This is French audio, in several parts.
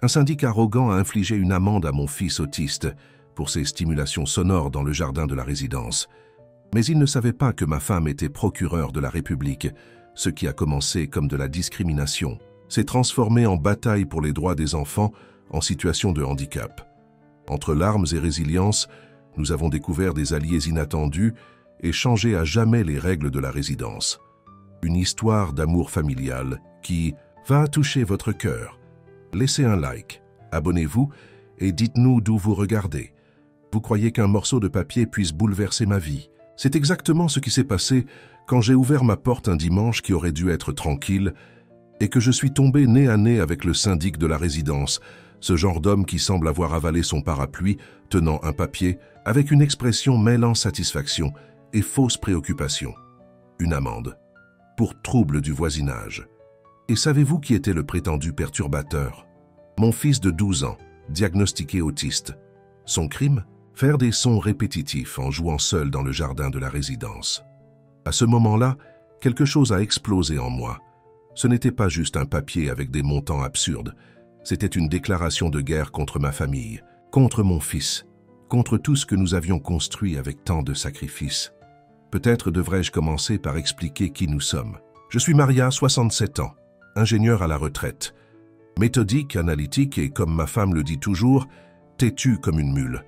Un syndic arrogant a infligé une amende à mon fils autiste pour ses stimulations sonores dans le jardin de la résidence. Mais il ne savait pas que ma femme était procureure de la République. Ce qui a commencé comme de la discrimination s'est transformé en bataille pour les droits des enfants en situation de handicap. Entre larmes et résilience, nous avons découvert des alliés inattendus et changé à jamais les règles de la résidence. Une histoire d'amour familial qui va toucher votre cœur. Laissez un like, abonnez-vous et dites-nous d'où vous regardez. Vous croyez qu'un morceau de papier puisse bouleverser ma vie? C'est exactement ce qui s'est passé quand j'ai ouvert ma porte un dimanche qui aurait dû être tranquille et que je suis tombé nez à nez avec le syndic de la résidence, ce genre d'homme qui semble avoir avalé son parapluie, tenant un papier, avec une expression mêlant satisfaction et fausse préoccupation. Une amende. Pour trouble du voisinage. Et savez-vous qui était le prétendu perturbateur? Mon fils de 12 ans, diagnostiqué autiste. Son crime? Faire des sons répétitifs en jouant seul dans le jardin de la résidence. À ce moment-là, quelque chose a explosé en moi. Ce n'était pas juste un papier avec des montants absurdes. C'était une déclaration de guerre contre ma famille, contre mon fils, contre tout ce que nous avions construit avec tant de sacrifices. Peut-être devrais-je commencer par expliquer qui nous sommes. Je suis Maria, 67 ans, ingénieure à la retraite. Méthodique, analytique et, comme ma femme le dit toujours, têtue comme une mule.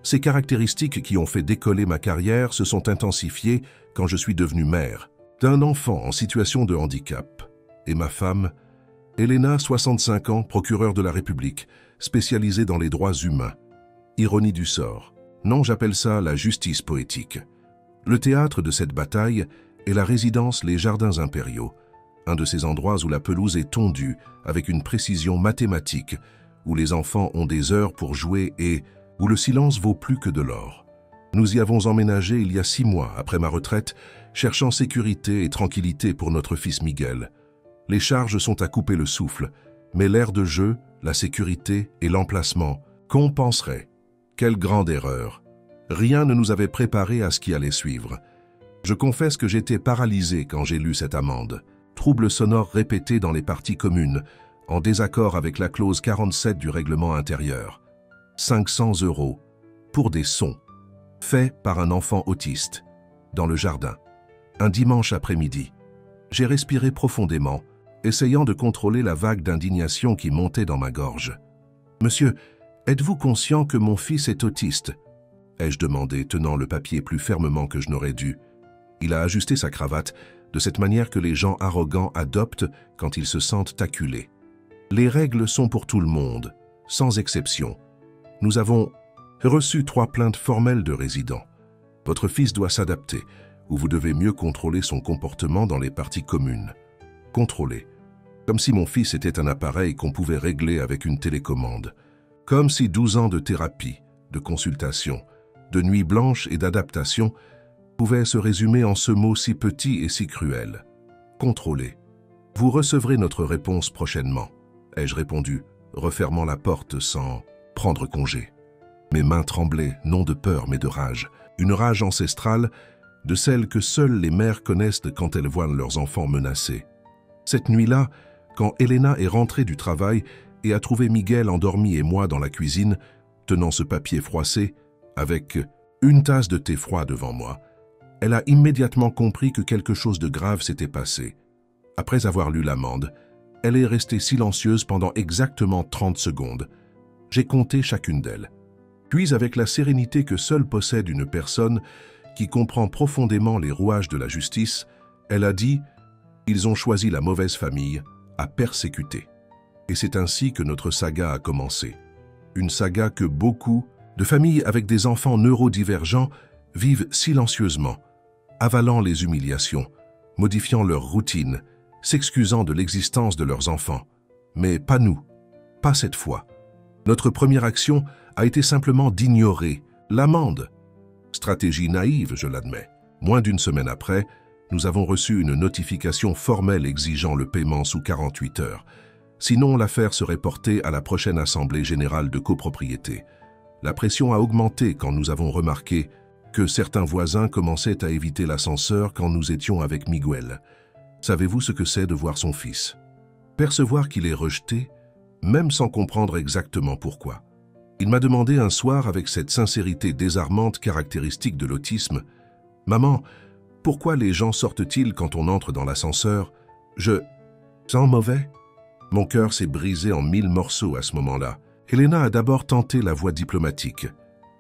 Ces caractéristiques qui ont fait décoller ma carrière se sont intensifiées quand je suis devenue mère d'un enfant en situation de handicap. Et ma femme, Elena, 65 ans, procureure de la République, spécialisée dans les droits humains. Ironie du sort. Non, j'appelle ça la justice poétique. Le théâtre de cette bataille est la résidence Les Jardins Impériaux, un de ces endroits où la pelouse est tondue avec une précision mathématique, où les enfants ont des heures pour jouer et où le silence vaut plus que de l'or. Nous y avons emménagé il y a 6 mois après ma retraite, cherchant sécurité et tranquillité pour notre fils Miguel. Les charges sont à couper le souffle, mais l'aire de jeu, la sécurité et l'emplacement compenseraient. Quelle grande erreur! Rien ne nous avait préparé à ce qui allait suivre. Je confesse que j'étais paralysé quand j'ai lu cette amende. Troubles sonores répétés dans les parties communes, en désaccord avec la clause 47 du règlement intérieur. 500 € pour des sons, faits par un enfant autiste, dans le jardin, un dimanche après-midi. J'ai respiré profondément, essayant de contrôler la vague d'indignation qui montait dans ma gorge. « Monsieur, êtes-vous conscient que mon fils est autiste ?» ai-je demandé, tenant le papier plus fermement que je n'aurais dû. Il a ajusté sa cravate de cette manière que les gens arrogants adoptent quand ils se sentent acculés. « Les règles sont pour tout le monde, sans exception. Nous avons reçu 3 plaintes formelles de résidents. Votre fils doit s'adapter, ou vous devez mieux contrôler son comportement dans les parties communes. Contrôler. Comme si mon fils était un appareil qu'on pouvait régler avec une télécommande. Comme si 12 ans de thérapie, de consultation, de nuits blanches et d'adaptation pouvaient se résumer en ce mot si petit et si cruel. Contrôler. Vous recevrez notre réponse prochainement, ai-je répondu, refermant la porte sans prendre congé. Mes mains tremblaient, non de peur mais de rage. Une rage ancestrale, de celle que seules les mères connaissent quand elles voient leurs enfants menacés. Cette nuit-là, quand Elena est rentrée du travail et a trouvé Miguel endormi et moi dans la cuisine, tenant ce papier froissé, avec une tasse de thé froid devant moi, elle a immédiatement compris que quelque chose de grave s'était passé. Après avoir lu l'amende, elle est restée silencieuse pendant exactement 30 secondes. J'ai compté chacune d'elles. Puis, avec la sérénité que seule possède une personne qui comprend profondément les rouages de la justice, elle a dit « Ils ont choisi la mauvaise famille à persécuter ». Et c'est ainsi que notre saga a commencé. Une saga que beaucoup de familles avec des enfants neurodivergents vivent silencieusement, avalant les humiliations, modifiant leur routine, s'excusant de l'existence de leurs enfants. Mais pas nous, pas cette fois. Notre première action a été simplement d'ignorer l'amende. Stratégie naïve, je l'admets. Moins d'1 semaine après, nous avons reçu une notification formelle exigeant le paiement sous 48 heures. Sinon, l'affaire serait portée à la prochaine Assemblée générale de copropriété. La pression a augmenté quand nous avons remarqué que certains voisins commençaient à éviter l'ascenseur quand nous étions avec Miguel. Savez-vous ce que c'est de voir son fils? Percevoir qu'il est rejeté, même sans comprendre exactement pourquoi. Il m'a demandé un soir, avec cette sincérité désarmante caractéristique de l'autisme, « Maman, pourquoi les gens sortent-ils quand on entre dans l'ascenseur? Je sens mauvais ?» Mon cœur s'est brisé en 1000 morceaux à ce moment-là. Elena a d'abord tenté la voie diplomatique.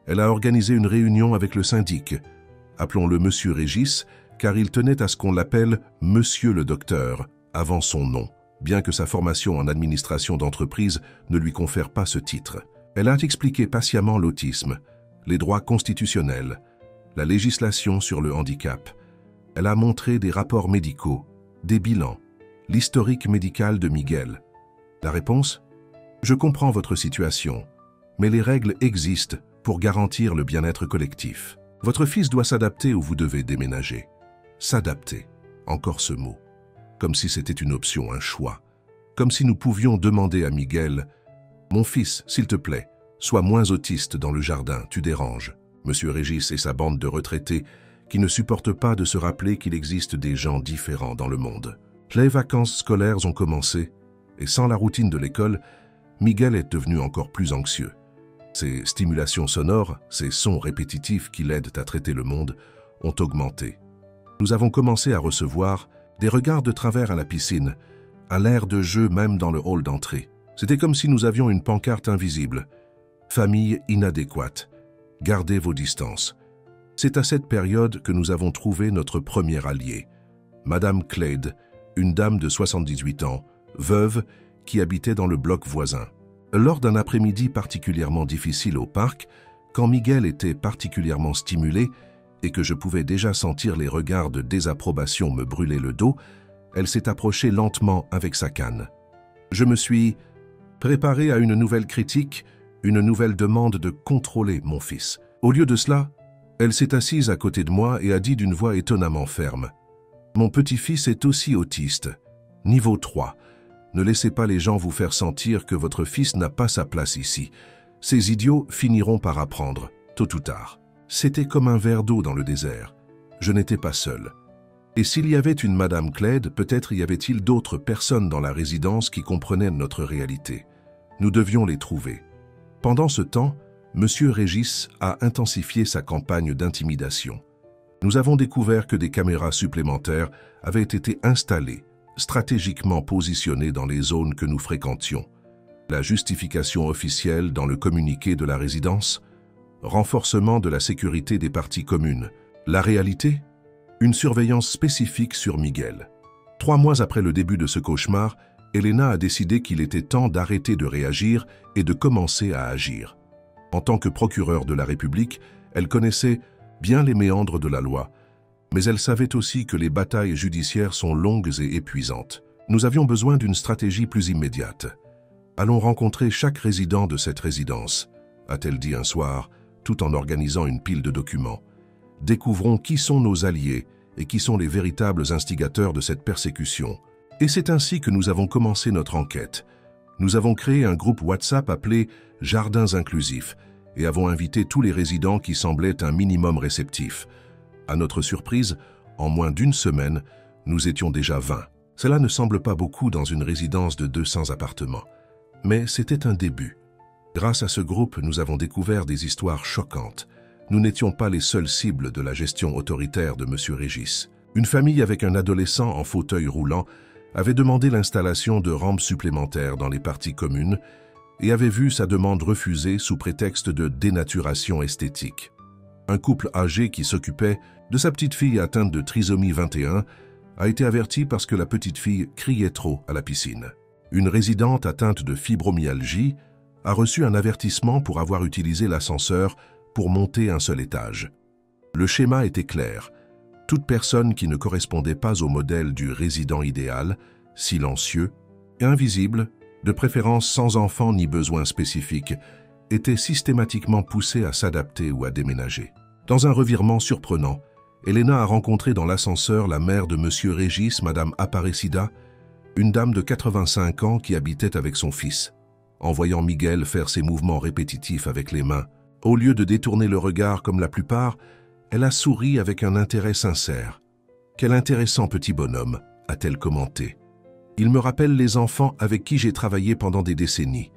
Elle a organisé une réunion avec le syndic. Appelons-le Monsieur Régis, car il tenait à ce qu'on l'appelle Monsieur le Docteur, avant son nom, bien que sa formation en administration d'entreprise ne lui confère pas ce titre. Elle a expliqué patiemment l'autisme, les droits constitutionnels, la législation sur le handicap. Elle a montré des rapports médicaux, des bilans, l'historique médical de Miguel. La réponse? Je comprends votre situation, mais les règles existent pour garantir le bien-être collectif. Votre fils doit s'adapter ou vous devez déménager. S'adapter, encore ce mot. Comme si c'était une option, un choix. Comme si nous pouvions demander à Miguel « Mon fils, s'il te plaît, sois moins autiste dans le jardin, tu déranges. » Monsieur Régis et sa bande de retraités qui ne supportent pas de se rappeler qu'il existe des gens différents dans le monde. Les vacances scolaires ont commencé et sans la routine de l'école, Miguel est devenu encore plus anxieux. Ses stimulations sonores, ces sons répétitifs qui l'aident à traiter le monde, ont augmenté. Nous avons commencé à recevoir des regards de travers à la piscine, à l'air de jeu même dans le hall d'entrée. C'était comme si nous avions une pancarte invisible. Famille inadéquate. Gardez vos distances. C'est à cette période que nous avons trouvé notre premier allié, Madame Clade, une dame de 78 ans, veuve, qui habitait dans le bloc voisin. Lors d'un après-midi particulièrement difficile au parc, quand Miguel était particulièrement stimulé et que je pouvais déjà sentir les regards de désapprobation me brûler le dos, elle s'est approchée lentement avec sa canne. Je me suis préparé à une nouvelle critique, une nouvelle demande de contrôler mon fils. Au lieu de cela, elle s'est assise à côté de moi et a dit d'une voix étonnamment ferme « Mon petit-fils est aussi autiste. Niveau 3. Ne laissez pas les gens vous faire sentir que votre fils n'a pas sa place ici. Ces idiots finiront par apprendre, tôt ou tard. » C'était comme un verre d'eau dans le désert. Je n'étais pas seul. Et s'il y avait une Madame Clade, peut-être y avait-il d'autres personnes dans la résidence qui comprenaient notre réalité. Nous devions les trouver. Pendant ce temps, Monsieur Régis a intensifié sa campagne d'intimidation. Nous avons découvert que des caméras supplémentaires avaient été installées, stratégiquement positionnées dans les zones que nous fréquentions. La justification officielle dans le communiqué de la résidence, renforcement de la sécurité des parties communes. La réalité? Une surveillance spécifique sur Miguel. 3 mois après le début de ce cauchemar, Elena a décidé qu'il était temps d'arrêter de réagir et de commencer à agir. En tant que procureure de la République, elle connaissait bien les méandres de la loi, mais elle savait aussi que les batailles judiciaires sont longues et épuisantes. Nous avions besoin d'une stratégie plus immédiate. « Allons rencontrer chaque résident de cette résidence », a-t-elle dit un soir, tout en organisant une pile de documents. « Découvrons qui sont nos alliés et qui sont les véritables instigateurs de cette persécution. » Et c'est ainsi que nous avons commencé notre enquête. Nous avons créé un groupe WhatsApp appelé « Jardins inclusifs » et avons invité tous les résidents qui semblaient un minimum réceptifs. À notre surprise, en moins d'1 semaine, nous étions déjà 20. Cela ne semble pas beaucoup dans une résidence de 200 appartements. Mais c'était un début. Grâce à ce groupe, nous avons découvert des histoires choquantes. Nous n'étions pas les seules cibles de la gestion autoritaire de M. Régis. Une famille avec un adolescent en fauteuil roulant avait demandé l'installation de rampes supplémentaires dans les parties communes et avait vu sa demande refusée sous prétexte de dénaturation esthétique. Un couple âgé qui s'occupait de sa petite fille atteinte de trisomie 21 a été averti parce que la petite fille criait trop à la piscine. Une résidente atteinte de fibromyalgie a reçu un avertissement pour avoir utilisé l'ascenseur pour monter un seul étage. Le schéma était clair. Toute personne qui ne correspondait pas au modèle du résident idéal, silencieux et invisible, de préférence sans enfant ni besoins spécifiques, était systématiquement poussée à s'adapter ou à déménager. Dans un revirement surprenant, Elena a rencontré dans l'ascenseur la mère de Monsieur Régis, Madame Aparecida, une dame de 85 ans qui habitait avec son fils. En voyant Miguel faire ses mouvements répétitifs avec les mains, au lieu de détourner le regard comme la plupart, elle a souri avec un intérêt sincère. « Quel intéressant petit bonhomme », a-t-elle commenté. Il me rappelle les enfants avec qui j'ai travaillé pendant des décennies. »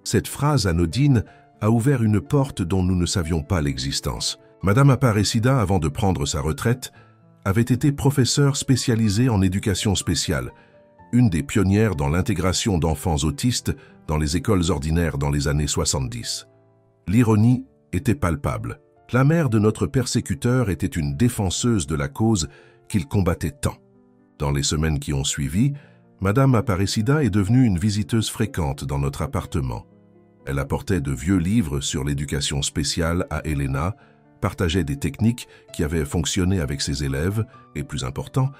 Cette phrase anodine a ouvert une porte dont nous ne savions pas l'existence. Madame Aparecida, avant de prendre sa retraite, avait été professeure spécialisée en éducation spéciale, une des pionnières dans l'intégration d'enfants autistes dans les écoles ordinaires dans les années 70. L'ironie était palpable. La mère de notre persécuteur était une défenseuse de la cause qu'il combattait tant. Dans les semaines qui ont suivi, Madame Aparecida est devenue une visiteuse fréquente dans notre appartement. Elle apportait de vieux livres sur l'éducation spéciale à Elena, partageait des techniques qui avaient fonctionné avec ses élèves et, plus important,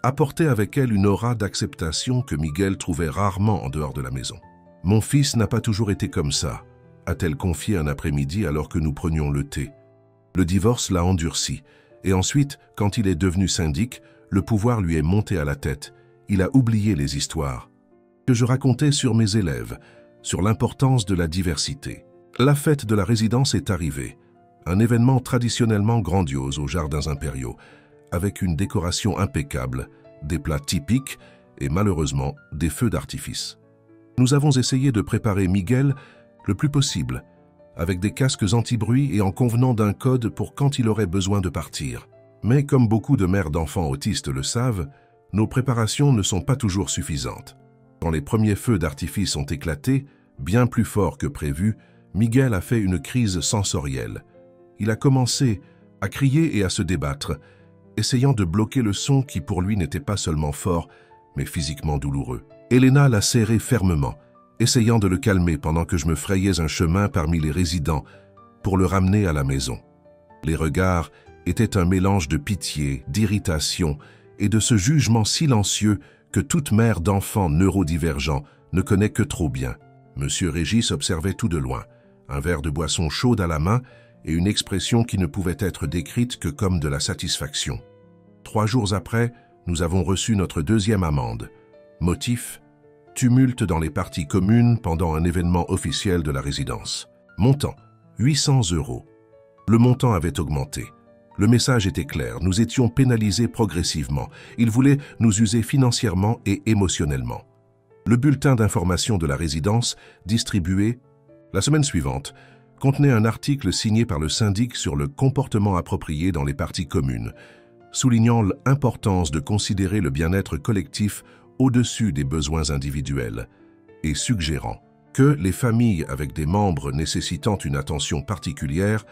apportait avec elle une aura d'acceptation que Miguel trouvait rarement en dehors de la maison. « Mon fils n'a pas toujours été comme ça », a-t-elle confié un après-midi alors que nous prenions le thé. Le divorce l'a endurci, et ensuite, quand il est devenu syndic, le pouvoir lui est monté à la tête. Il a oublié les histoires que je racontais sur mes élèves, sur l'importance de la diversité. La fête de la résidence est arrivée, un événement traditionnellement grandiose aux Jardins Impériaux, avec une décoration impeccable, des plats typiques et malheureusement des feux d'artifice. Nous avons essayé de préparer Miguel le plus possible, avec des casques anti-bruit et en convenant d'un code pour quand il aurait besoin de partir. Mais comme beaucoup de mères d'enfants autistes le savent, nos préparations ne sont pas toujours suffisantes. Quand les premiers feux d'artifice ont éclaté, bien plus fort que prévu, Miguel a fait une crise sensorielle. Il a commencé à crier et à se débattre, essayant de bloquer le son qui pour lui n'était pas seulement fort, mais physiquement douloureux. Elena l'a serré fermement, essayant de le calmer pendant que je me frayais un chemin parmi les résidents pour le ramener à la maison. Les regards étaient un mélange de pitié, d'irritation et de ce jugement silencieux que toute mère d'enfants neurodivergents ne connaît que trop bien. Monsieur Régis observait tout de loin, un verre de boisson chaude à la main et une expression qui ne pouvait être décrite que comme de la satisfaction. 3 jours après, nous avons reçu notre deuxième amende. Motif : tumulte dans les parties communes pendant un événement officiel de la résidence. Montant : 800 €. Le montant avait augmenté. Le message était clair, nous étions pénalisés progressivement. Ils voulaient nous user financièrement et émotionnellement. Le bulletin d'information de la résidence, distribué la semaine suivante, contenait un article signé par le syndic sur le comportement approprié dans les parties communes, soulignant l'importance de considérer le bien-être collectif au-dessus des besoins individuels et suggérant que les familles avec des membres nécessitant une attention particulière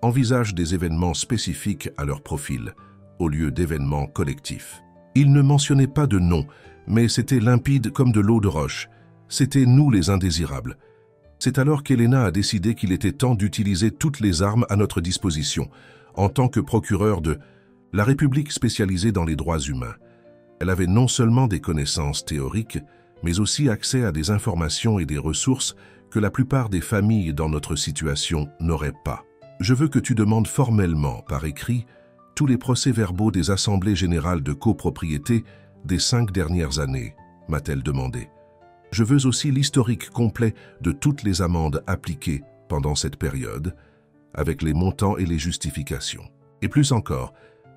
envisagent des événements spécifiques à leur profil, au lieu d'événements collectifs. Il ne mentionnait pas de nom, mais c'était limpide comme de l'eau de roche. C'était nous les indésirables. C'est alors qu'Elena a décidé qu'il était temps d'utiliser toutes les armes à notre disposition, en tant que procureur de la République spécialisée dans les droits humains. Elle avait non seulement des connaissances théoriques, mais aussi accès à des informations et des ressources que la plupart des familles dans notre situation n'auraient pas. Je veux que tu demandes formellement, par écrit, tous les procès-verbaux des assemblées générales de copropriété des 5 dernières années, m'a-t-elle demandé. Je veux aussi l'historique complet de toutes les amendes appliquées pendant cette période, avec les montants et les justifications. Et plus encore,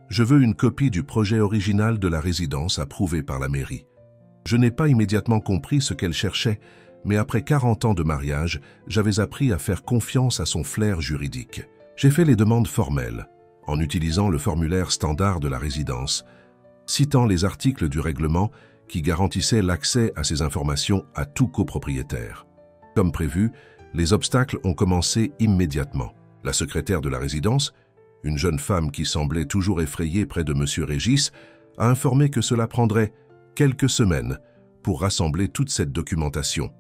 je veux une copie du projet original de la résidence approuvé par la mairie. Je n'ai pas immédiatement compris ce qu'elle cherchait, mais après 40 ans de mariage, j'avais appris à faire confiance à son flair juridique. J'ai fait les demandes formelles, en utilisant le formulaire standard de la résidence, citant les articles du règlement qui garantissaient l'accès à ces informations à tout copropriétaire. Comme prévu, les obstacles ont commencé immédiatement. La secrétaire de la résidence, une jeune femme qui semblait toujours effrayée près de M. Régis, a informé que cela prendrait quelques semaines pour rassembler toute cette documentation.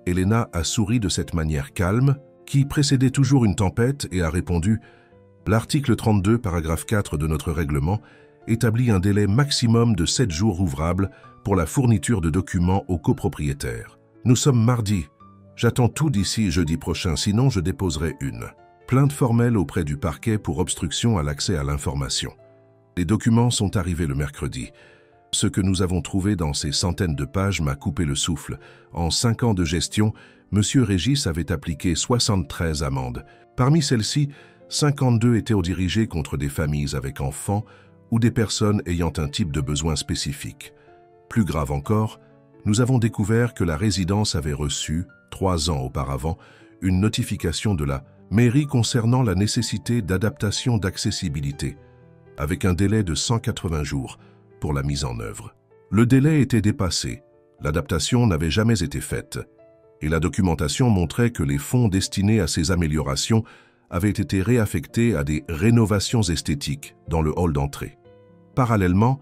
Elena a souri de cette manière calme, qui précédait toujours une tempête, et a répondu « L'article 32, paragraphe 4 de notre règlement établit un délai maximum de 7 jours ouvrables pour la fourniture de documents aux copropriétaires. Nous sommes mardi. J'attends tout d'ici jeudi prochain, sinon je déposerai une plainte formelle auprès du parquet pour obstruction à l'accès à l'information. Les documents sont arrivés le mercredi. Ce que nous avons trouvé dans ces centaines de pages m'a coupé le souffle. En 5 ans de gestion, M. Régis avait appliqué 73 amendes. Parmi celles-ci, 52 étaient dirigées contre des familles avec enfants ou des personnes ayant un type de besoin spécifique. Plus grave encore, nous avons découvert que la résidence avait reçu, 3 ans auparavant, une notification de la mairie concernant la nécessité d'adaptation d'accessibilité, avec un délai de 180 jours pour la mise en œuvre. Le délai était dépassé, l'adaptation n'avait jamais été faite, et la documentation montrait que les fonds destinés à ces améliorations avaient été réaffectés à des rénovations esthétiques dans le hall d'entrée. Parallèlement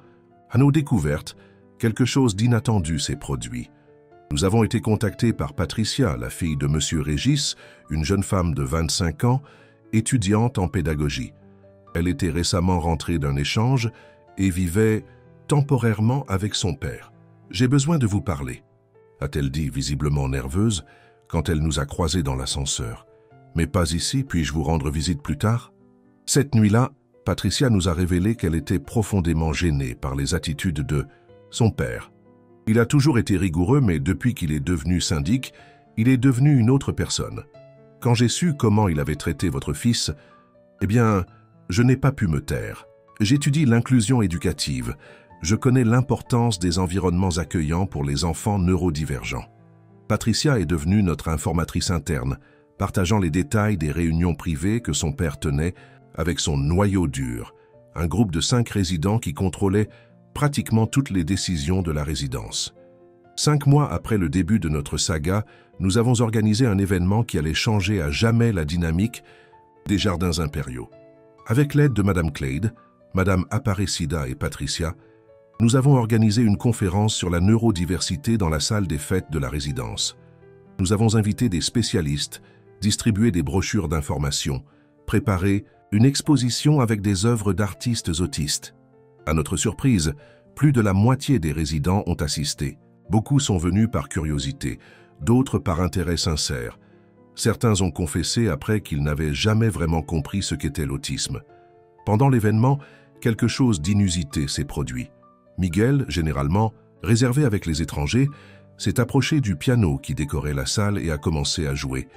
à nos découvertes, quelque chose d'inattendu s'est produit. Nous avons été contactés par Patricia, la fille de M. Régis, une jeune femme de 25 ans, étudiante en pédagogie. Elle était récemment rentrée d'un échange et vivait temporairement avec son père. « J'ai besoin de vous parler », a-t-elle dit visiblement nerveuse quand elle nous a croisés dans l'ascenseur. « Mais pas ici, puis-je vous rendre visite plus tard ?» Cette nuit-là, Patricia nous a révélé qu'elle était profondément gênée par les attitudes de son père. Il a toujours été rigoureux, mais depuis qu'il est devenu syndic, il est devenu une autre personne. Quand j'ai su comment il avait traité votre fils, eh bien, je n'ai pas pu me taire. J'étudie l'inclusion éducative. Je connais l'importance des environnements accueillants pour les enfants neurodivergents. Patricia est devenue notre informatrice interne, partageant les détails des réunions privées que son père tenait avec son noyau dur, un groupe de 5 résidents qui contrôlait pratiquement toutes les décisions de la résidence. 5 mois après le début de notre saga, nous avons organisé un événement qui allait changer à jamais la dynamique des jardins impériaux. Avec l'aide de Madame Clade, Madame Aparecida et Patricia, nous avons organisé une conférence sur la neurodiversité dans la salle des fêtes de la résidence. Nous avons invité des spécialistes, distribué des brochures d'information, préparé une exposition avec des œuvres d'artistes autistes. À notre surprise, plus de la moitié des résidents ont assisté. Beaucoup sont venus par curiosité, d'autres par intérêt sincère. Certains ont confessé après qu'ils n'avaient jamais vraiment compris ce qu'était l'autisme. Pendant l'événement, quelque chose d'inusité s'est produit. Miguel, généralement réservé avec les étrangers, s'est approché du piano qui décorait la salle et a commencé à jouer.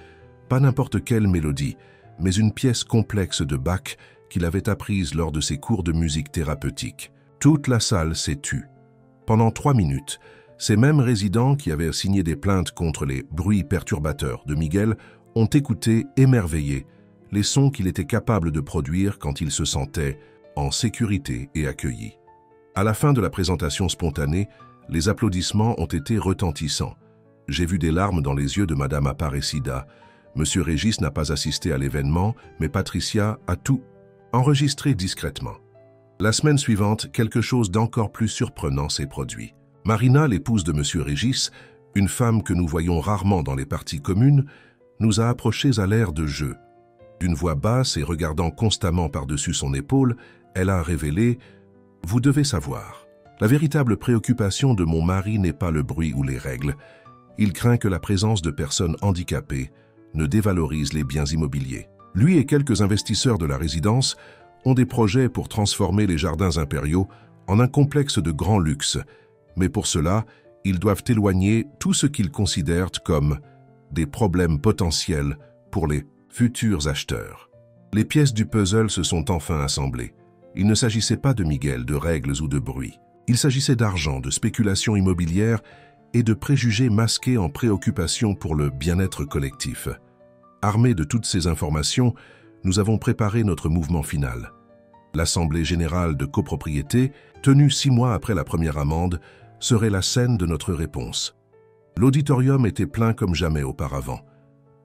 Pas n'importe quelle mélodie, mais une pièce complexe de Bach qu'il avait apprise lors de ses cours de musique thérapeutique. Toute la salle s'est tue. Pendant 3 minutes, ces mêmes résidents qui avaient signé des plaintes contre les bruits perturbateurs de Miguel ont écouté, émerveillés, les sons qu'il était capable de produire quand il se sentait en sécurité et accueilli. À la fin de la présentation spontanée, les applaudissements ont été retentissants. J'ai vu des larmes dans les yeux de Madame Aparecida. Monsieur Régis n'a pas assisté à l'événement, mais Patricia a tout enregistré discrètement. La semaine suivante, quelque chose d'encore plus surprenant s'est produit. Marina, l'épouse de Monsieur Régis, une femme que nous voyons rarement dans les parties communes, nous a approchés à l'air de jeu. D'une voix basse et regardant constamment par-dessus son épaule, elle a révélé « Vous devez savoir, la véritable préoccupation de mon mari n'est pas le bruit ou les règles. Il craint que la présence de personnes handicapées ne dévalorise les biens immobiliers. Lui et quelques investisseurs de la résidence ont des projets pour transformer les jardins impériaux en un complexe de grand luxe, mais pour cela, ils doivent éloigner tout ce qu'ils considèrent comme des problèmes potentiels pour les futurs acheteurs. Les pièces du puzzle se sont enfin assemblées. Il ne s'agissait pas de Miguel, de règles ou de bruit. Il s'agissait d'argent, de spéculation immobilière et de préjugés masqués en préoccupation pour le bien-être collectif. Armés de toutes ces informations, nous avons préparé notre mouvement final. L'Assemblée générale de copropriété, tenue 6 mois après la première amende, serait la scène de notre réponse. L'auditorium était plein comme jamais auparavant.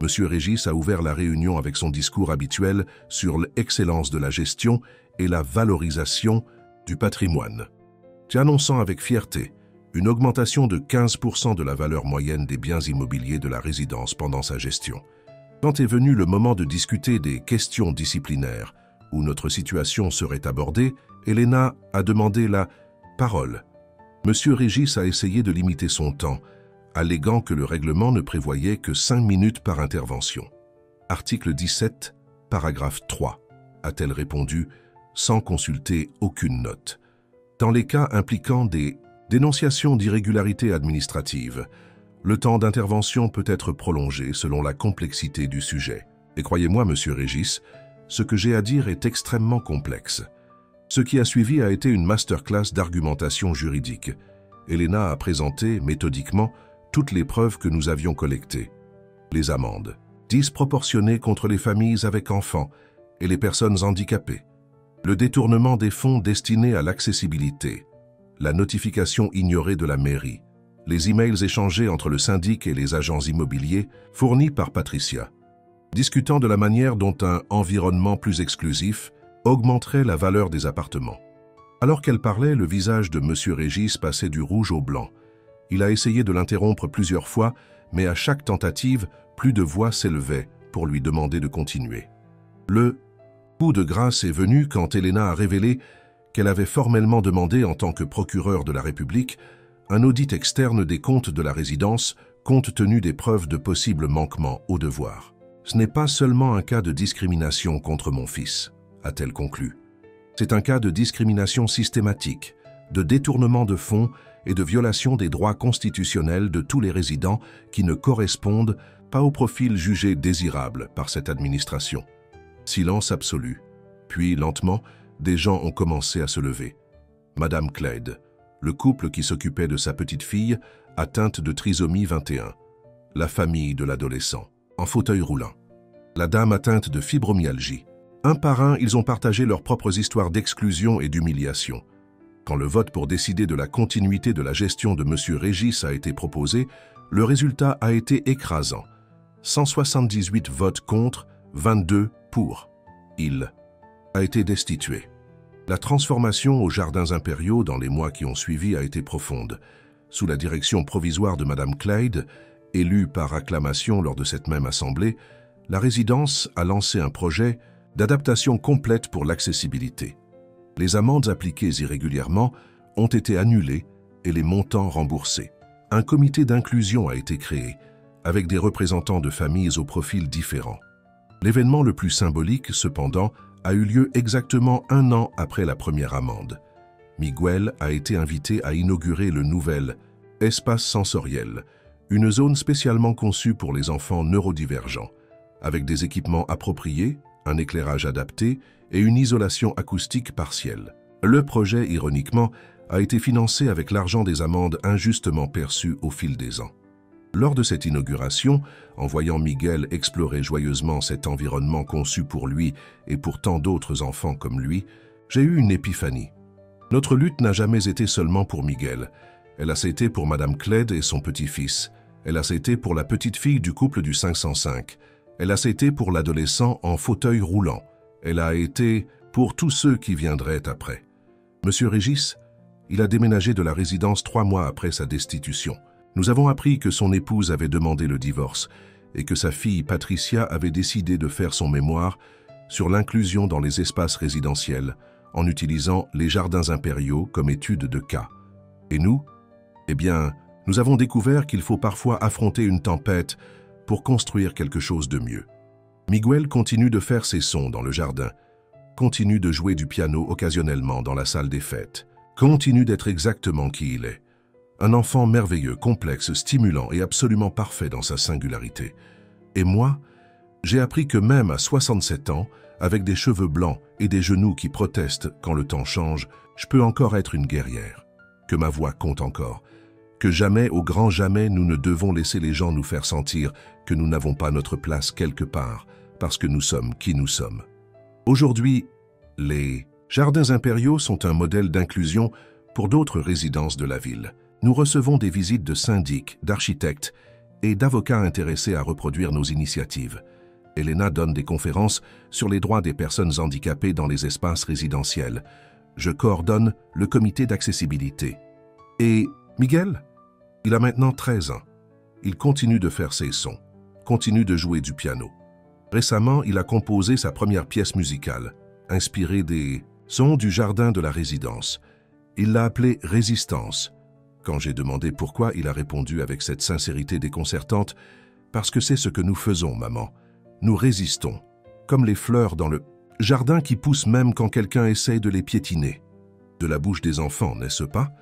Monsieur Régis a ouvert la réunion avec son discours habituel sur l'excellence de la gestion et la valorisation du patrimoine, annonçant avec fierté une augmentation de 15% de la valeur moyenne des biens immobiliers de la résidence pendant sa gestion. Quand est venu le moment de discuter des questions disciplinaires où notre situation serait abordée, Elena a demandé la parole. Monsieur Régis a essayé de limiter son temps, alléguant que le règlement ne prévoyait que 5 minutes par intervention. Article 17, paragraphe 3, a-t-elle répondu, sans consulter aucune note. Dans les cas impliquant des dénonciations d'irrégularités administratives, le temps d'intervention peut être prolongé selon la complexité du sujet. Et croyez-moi, Monsieur Régis, ce que j'ai à dire est extrêmement complexe. Ce qui a suivi a été une masterclass d'argumentation juridique. Elena a présenté, méthodiquement, toutes les preuves que nous avions collectées. Les amendes, disproportionnées contre les familles avec enfants et les personnes handicapées, le détournement des fonds destinés à l'accessibilité, la notification ignorée de la mairie, les emails échangés entre le syndic et les agents immobiliers fournis par Patricia, discutant de la manière dont un environnement plus exclusif augmenterait la valeur des appartements. Alors qu'elle parlait, le visage de M. Régis passait du rouge au blanc. Il a essayé de l'interrompre plusieurs fois, mais à chaque tentative, plus de voix s'élevaient pour lui demander de continuer. Le coup de grâce est venu quand Elena a révélé qu'elle avait formellement demandé, en tant que procureur de la République, un audit externe des comptes de la résidence compte tenu des preuves de possibles manquements au devoir. Ce n'est pas seulement un cas de discrimination contre mon fils, a-t-elle conclu. C'est un cas de discrimination systématique, de détournement de fonds et de violation des droits constitutionnels de tous les résidents qui ne correspondent pas au profil jugé désirable par cette administration. Silence absolu. Puis, lentement, des gens ont commencé à se lever. Madame Clyde, le couple qui s'occupait de sa petite fille, atteinte de trisomie 21. La famille de l'adolescent, en fauteuil roulant. La dame atteinte de fibromyalgie. Un par un, ils ont partagé leurs propres histoires d'exclusion et d'humiliation. Quand le vote pour décider de la continuité de la gestion de M. Régis a été proposé, le résultat a été écrasant. 178 votes contre, 22 pour. Il a été destitué. La transformation aux Jardins Impériaux dans les mois qui ont suivi a été profonde. Sous la direction provisoire de Mme Clyde, élue par acclamation lors de cette même assemblée, la résidence a lancé un projet d'adaptation complète pour l'accessibilité. Les amendes appliquées irrégulièrement ont été annulées et les montants remboursés. Un comité d'inclusion a été créé, avec des représentants de familles aux profils différents. L'événement le plus symbolique, cependant, a eu lieu exactement 1 an après la première amende. Miguel a été invité à inaugurer le nouvel espace sensoriel, une zone spécialement conçue pour les enfants neurodivergents, avec des équipements appropriés, un éclairage adapté et une isolation acoustique partielle. Le projet, ironiquement, a été financé avec l'argent des amendes injustement perçues au fil des ans. Lors de cette inauguration, en voyant Miguel explorer joyeusement cet environnement conçu pour lui et pour tant d'autres enfants comme lui, j'ai eu une épiphanie. Notre lutte n'a jamais été seulement pour Miguel. Elle a été pour Madame Clyde et son petit-fils. Elle a été pour la petite fille du couple du 505. Elle a été pour l'adolescent en fauteuil roulant. Elle a été pour tous ceux qui viendraient après. Monsieur Régis, il a déménagé de la résidence 3 mois après sa destitution. Nous avons appris que son épouse avait demandé le divorce et que sa fille Patricia avait décidé de faire son mémoire sur l'inclusion dans les espaces résidentiels en utilisant les Jardins Impériaux comme étude de cas. Et nous, eh bien, nous avons découvert qu'il faut parfois affronter une tempête pour construire quelque chose de mieux. Miguel continue de faire ses sons dans le jardin, continue de jouer du piano occasionnellement dans la salle des fêtes, continue d'être exactement qui il est. Un enfant merveilleux, complexe, stimulant et absolument parfait dans sa singularité. Et moi, j'ai appris que même à 67 ans, avec des cheveux blancs et des genoux qui protestent quand le temps change, je peux encore être une guerrière, que ma voix compte encore, que jamais, au grand jamais, nous ne devons laisser les gens nous faire sentir que nous n'avons pas notre place quelque part, parce que nous sommes qui nous sommes. Aujourd'hui, les Jardins Impériaux sont un modèle d'inclusion pour d'autres résidences de la ville. Nous recevons des visites de syndics, d'architectes et d'avocats intéressés à reproduire nos initiatives. Elena donne des conférences sur les droits des personnes handicapées dans les espaces résidentiels. Je coordonne le comité d'accessibilité. Et Miguel, il a maintenant 13 ans. Il continue de faire ses sons, continue de jouer du piano. Récemment, il a composé sa première pièce musicale, inspirée des sons du jardin de la résidence. Il l'a appelée « Résistance ». Quand j'ai demandé pourquoi, il a répondu avec cette sincérité déconcertante « Parce que c'est ce que nous faisons, maman. Nous résistons, comme les fleurs dans le jardin qui poussent même quand quelqu'un essaye de les piétiner. » De la bouche des enfants, n'est-ce pas?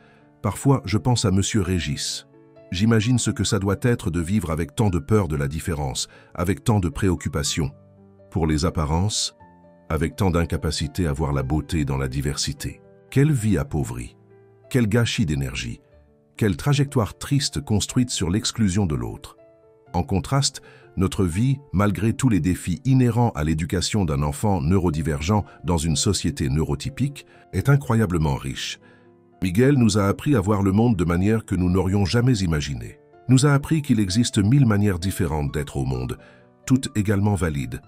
Parfois, je pense à Monsieur Régis. J'imagine ce que ça doit être de vivre avec tant de peur de la différence, avec tant de préoccupations. Pour les apparences, avec tant d'incapacité à voir la beauté dans la diversité. Quelle vie appauvrie, quel gâchis d'énergie, Quelle trajectoire triste construite sur l'exclusion de l'autre. En contraste, notre vie, malgré tous les défis inhérents à l'éducation d'un enfant neurodivergent dans une société neurotypique, est incroyablement riche. Miguel nous a appris à voir le monde de manière que nous n'aurions jamais imaginée. Nous a appris qu'il existe 1000 manières différentes d'être au monde, toutes également valides.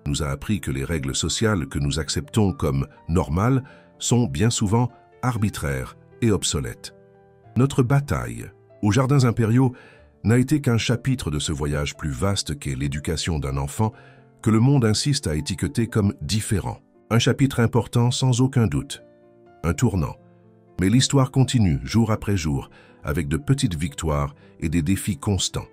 Nous a appris que les règles sociales que nous acceptons comme normales sont bien souvent arbitraires et obsolètes. Notre bataille aux Jardins Impériaux n'a été qu'un chapitre de ce voyage plus vaste qu'est l'éducation d'un enfant que le monde insiste à étiqueter comme différent. Un chapitre important sans aucun doute. Un tournant. Mais l'histoire continue jour après jour avec de petites victoires et des défis constants.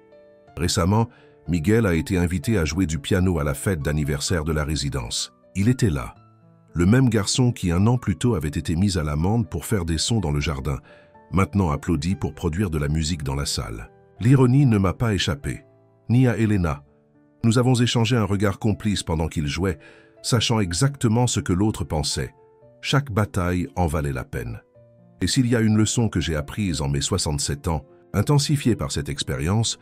Récemment, Miguel a été invité à jouer du piano à la fête d'anniversaire de la résidence. Il était là, le même garçon qui 1 an plus tôt avait été mis à l'amende pour faire des sons dans le jardin, maintenant applaudi pour produire de la musique dans la salle. L'ironie ne m'a pas échappé, ni à Elena. Nous avons échangé un regard complice pendant qu'il jouait, sachant exactement ce que l'autre pensait. Chaque bataille en valait la peine. Et s'il y a une leçon que j'ai apprise en mes 67 ans, intensifiée par cette expérience,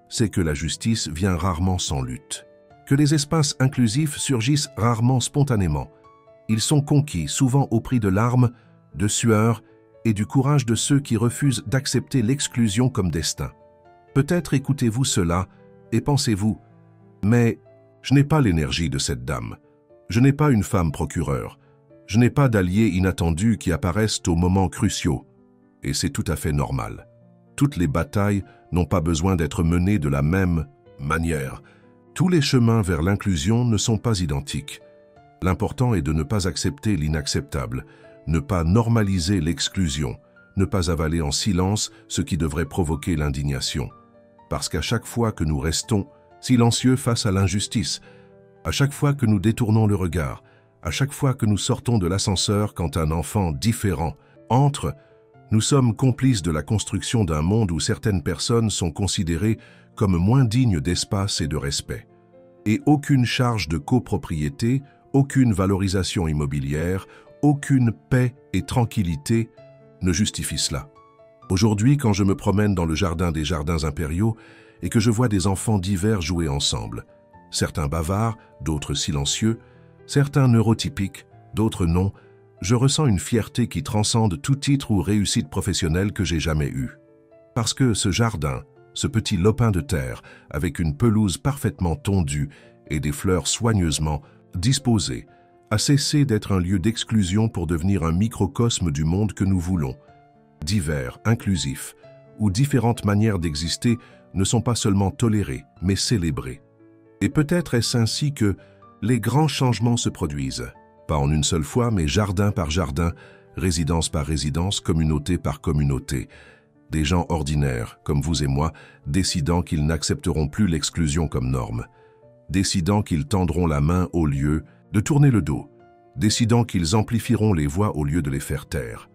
c'est que la justice vient rarement sans lutte. Que les espaces inclusifs surgissent rarement spontanément. Ils sont conquis, souvent au prix de larmes, de sueur et du courage de ceux qui refusent d'accepter l'exclusion comme destin. Peut-être écoutez-vous cela et pensez-vous « Mais je n'ai pas l'énergie de cette dame. Je n'ai pas une femme procureure. Je n'ai pas d'alliés inattendus qui apparaissent aux moments cruciaux. » Et c'est tout à fait normal. Toutes les batailles n'ont pas besoin d'être menées de la même manière. Tous les chemins vers l'inclusion ne sont pas identiques. L'important est de ne pas accepter l'inacceptable, ne pas normaliser l'exclusion, ne pas avaler en silence ce qui devrait provoquer l'indignation. Parce qu'à chaque fois que nous restons silencieux face à l'injustice, à chaque fois que nous détournons le regard, à chaque fois que nous sortons de l'ascenseur quand un enfant différent entre, nous sommes complices de la construction d'un monde où certaines personnes sont considérées comme moins dignes d'espace et de respect. Et aucune charge de copropriété, aucune valorisation immobilière, aucune paix et tranquillité ne justifie cela. Aujourd'hui, quand je me promène dans le jardin des Jardins Impériaux et que je vois des enfants divers jouer ensemble, certains bavards, d'autres silencieux, certains neurotypiques, d'autres non, je ressens une fierté qui transcende tout titre ou réussite professionnelle que j'ai jamais eue. Parce que ce jardin, ce petit lopin de terre, avec une pelouse parfaitement tondue et des fleurs soigneusement disposées, a cessé d'être un lieu d'exclusion pour devenir un microcosme du monde que nous voulons. Divers, inclusif, où différentes manières d'exister ne sont pas seulement tolérées, mais célébrées. Et peut-être est-ce ainsi que les grands changements se produisent, pas en une seule fois, mais jardin par jardin, résidence par résidence, communauté par communauté. Des gens ordinaires, comme vous et moi, décidant qu'ils n'accepteront plus l'exclusion comme norme, décidant qu'ils tendront la main au lieu de tourner le dos, décidant qu'ils amplifieront les voix au lieu de les faire taire.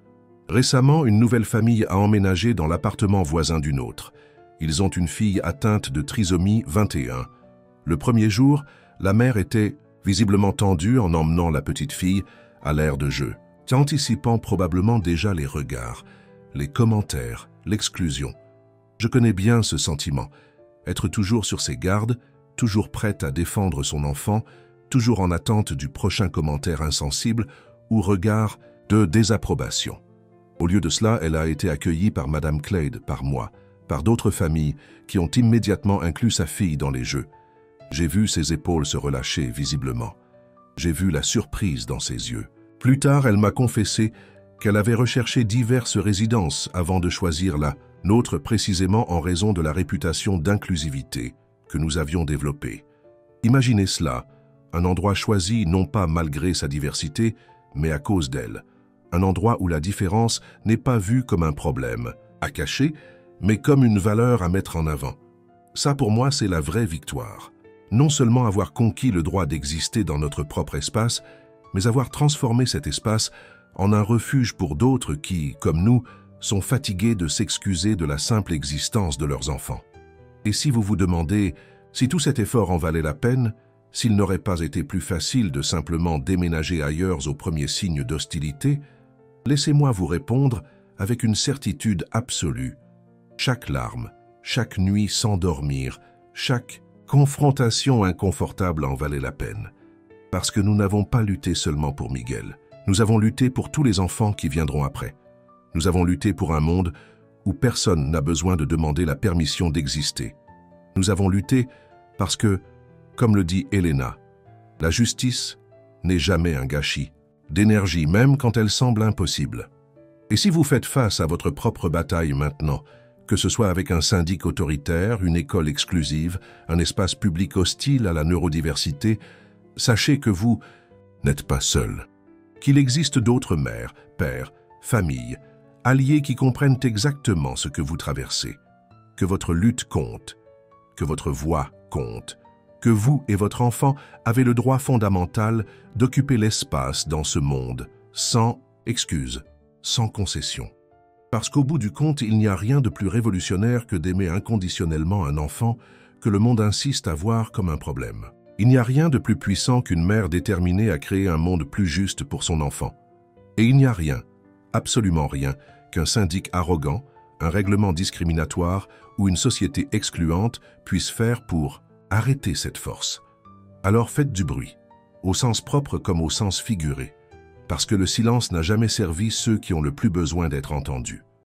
Récemment, une nouvelle famille a emménagé dans l'appartement voisin d'une autre. Ils ont une fille atteinte de trisomie 21. Le premier jour, la mère était visiblement tendue en emmenant la petite fille à l'air de jeu, anticipant probablement déjà les regards, les commentaires, l'exclusion. Je connais bien ce sentiment, être toujours sur ses gardes, toujours prête à défendre son enfant, toujours en attente du prochain commentaire insensible ou regard de désapprobation. Au lieu de cela, elle a été accueillie par Madame Clade, par moi, par d'autres familles qui ont immédiatement inclus sa fille dans les jeux. J'ai vu ses épaules se relâcher visiblement. J'ai vu la surprise dans ses yeux. Plus tard, elle m'a confessé qu'elle avait recherché diverses résidences avant de choisir la nôtre précisément en raison de la réputation d'inclusivité que nous avions développée. Imaginez cela, un endroit choisi non pas malgré sa diversité, mais à cause d'elle. Un endroit où la différence n'est pas vue comme un problème, à cacher, mais comme une valeur à mettre en avant. Ça pour moi, c'est la vraie victoire. Non seulement avoir conquis le droit d'exister dans notre propre espace, mais avoir transformé cet espace en un refuge pour d'autres qui, comme nous, sont fatigués de s'excuser de la simple existence de leurs enfants. Et si vous vous demandez si tout cet effort en valait la peine, s'il n'aurait pas été plus facile de simplement déménager ailleurs au premier signe d'hostilité, laissez-moi vous répondre avec une certitude absolue. Chaque larme, chaque nuit sans dormir, chaque confrontation inconfortable en valait la peine. Parce que nous n'avons pas lutté seulement pour Miguel. Nous avons lutté pour tous les enfants qui viendront après. Nous avons lutté pour un monde où personne n'a besoin de demander la permission d'exister. Nous avons lutté parce que, comme le dit Elena, la justice n'est jamais un gâchis d'énergie, même quand elle semble impossible. Et si vous faites face à votre propre bataille maintenant, que ce soit avec un syndic autoritaire, une école exclusive, un espace public hostile à la neurodiversité, sachez que vous n'êtes pas seul. Qu'il existe d'autres mères, pères, familles, alliés qui comprennent exactement ce que vous traversez. Que votre lutte compte, que votre voix compte, que vous et votre enfant avez le droit fondamental d'occuper l'espace dans ce monde, sans excuse, sans concession. Parce qu'au bout du compte, il n'y a rien de plus révolutionnaire que d'aimer inconditionnellement un enfant que le monde insiste à voir comme un problème. Il n'y a rien de plus puissant qu'une mère déterminée à créer un monde plus juste pour son enfant. Et il n'y a rien, absolument rien, qu'un syndic arrogant, un règlement discriminatoire ou une société excluante puisse faire pour arrêter cette force. Alors faites du bruit, au sens propre comme au sens figuré, parce que le silence n'a jamais servi ceux qui ont le plus besoin d'être entendus.